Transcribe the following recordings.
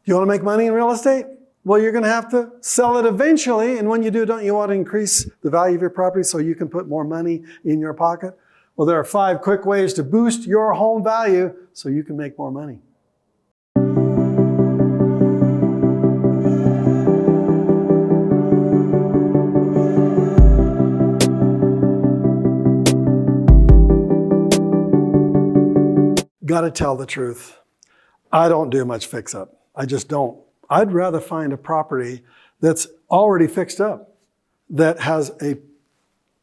You want to make money in real estate? Well, you're going to have to sell it eventually. And when you do, don't you want to increase the value of your property so you can put more money in your pocket? Well, there are 5 quick ways to boost your home value so you can make more money. Got to tell the truth. I don't do much fix-up. I just don't. I'd rather find a property that's already fixed up, that has a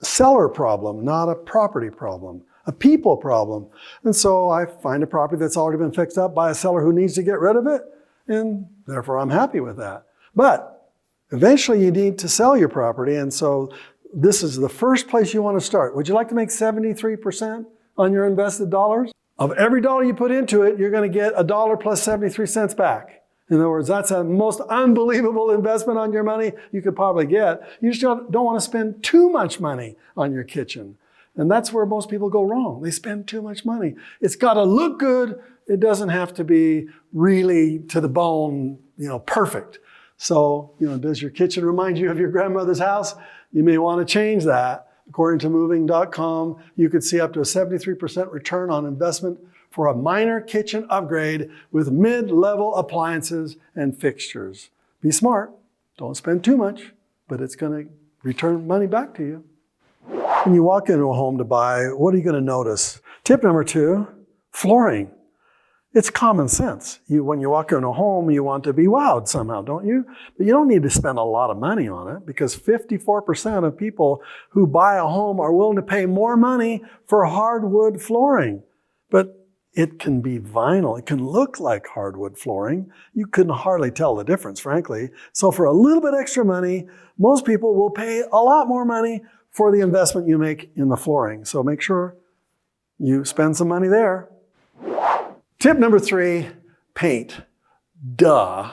seller problem, not a property problem, a people problem. And so I find a property that's already been fixed up by a seller who needs to get rid of it, and therefore I'm happy with that. But eventually you need to sell your property, and so this is the first place you want to start. Would you like to make 73% on your invested dollars? Of every dollar you put into it, you're going to get $1 plus 73 cents back. In other words, that's the most unbelievable investment on your money you could probably get. You just don't want to spend too much money on your kitchen. And that's where most people go wrong. They spend too much money. It's got to look good. It doesn't have to be really to the bone, perfect. So, does your kitchen remind you of your grandmother's house? You may want to change that. According to moving.com, you could see up to a 73% return on investment for a minor kitchen upgrade with mid-level appliances and fixtures. Be smart. Don't spend too much, but it's going to return money back to you. When you walk into a home to buy, what are you going to notice? Tip number 2, flooring. It's common sense. When you walk into a home, you want to be wowed somehow, don't you? But you don't need to spend a lot of money on it, because 54% of people who buy a home are willing to pay more money for hardwood flooring. But it can be vinyl. It can look like hardwood flooring. You can hardly tell the difference, frankly. So for a little bit extra money, most people will pay a lot more money for the investment you make in the flooring. So make sure you spend some money there. Tip number 3, paint. Duh.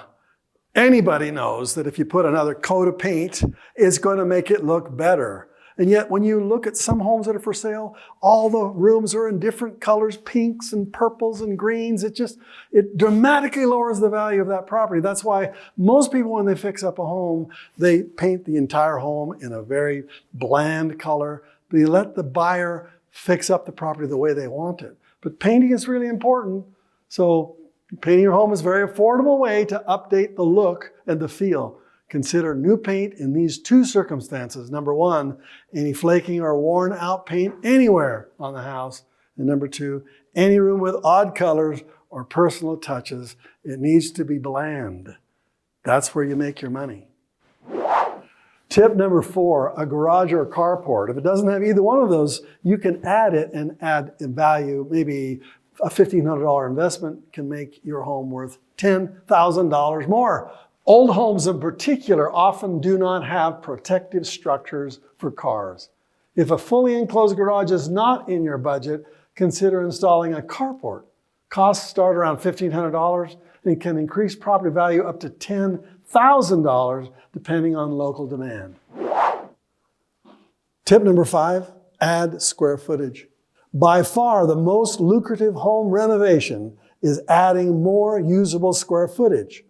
Anybody knows that if you put another coat of paint, it's going to make it look better. And yet when you look at some homes that are for sale, all the rooms are in different colors, pinks and purples and greens. It dramatically lowers the value of that property. That's why most people, when they fix up a home, they paint the entire home in a very bland color. They let the buyer fix up the property the way they want it. But painting is really important. So painting your home is a very affordable way to update the look and the feel. Consider new paint in these 2 circumstances. Number 1, any flaking or worn out paint anywhere on the house. And number 2, any room with odd colors or personal touches. It needs to be bland. That's where you make your money. Tip number 4, a garage or a carport. If it doesn't have either one of those, you can add it and add in value. Maybe a $1,500 investment can make your home worth $10,000 more. Old homes in particular often do not have protective structures for cars. If a fully enclosed garage is not in your budget, consider installing a carport. Costs start around $1,500 and can increase property value up to $10,000 depending on local demand. Tip number 5, add square footage. By far, the most lucrative home renovation is adding more usable square footage.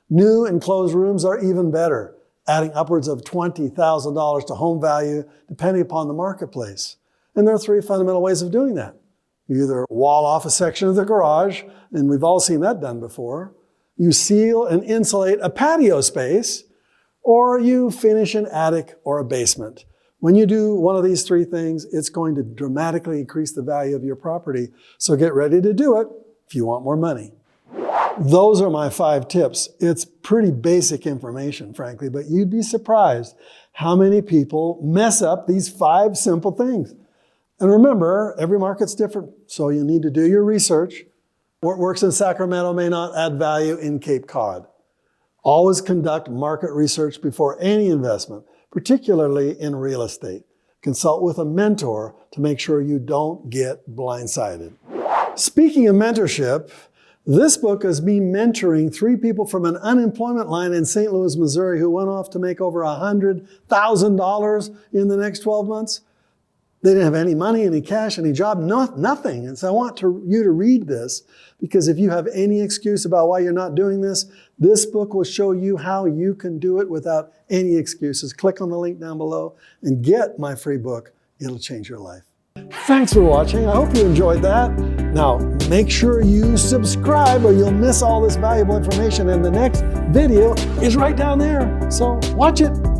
New enclosed rooms are even better, adding upwards of $20,000 to home value depending upon the marketplace. And there are 3 fundamental ways of doing that. You either wall off a section of the garage, and we've all seen that done before. You seal and insulate a patio space, or you finish an attic or a basement. When you do one of these 3 things, it's going to dramatically increase the value of your property. So get ready to do it if you want more money. Those are my 5 tips. It's pretty basic information, frankly, but you'd be surprised how many people mess up these 5 simple things. And remember, every market's different, so you need to do your research. What works in Sacramento may not add value in Cape Cod. Always conduct market research before any investment, particularly in real estate. Consult with a mentor to make sure you don't get blindsided. Speaking of mentorship, this book is me mentoring 3 people from an unemployment line in St. Louis, Missouri who went off to make over $100,000 in the next 12 months. They didn't have any money, any cash, any job, nothing. And so I want you to read this, because if you have any excuse about why you're not doing this, this book will show you how you can do it without any excuses. Click on the link down below and get my free book. It'll change your life. Thanks for watching. I hope you enjoyed that. Now, make sure you subscribe or you'll miss all this valuable information. And the next video is right down there. So watch it.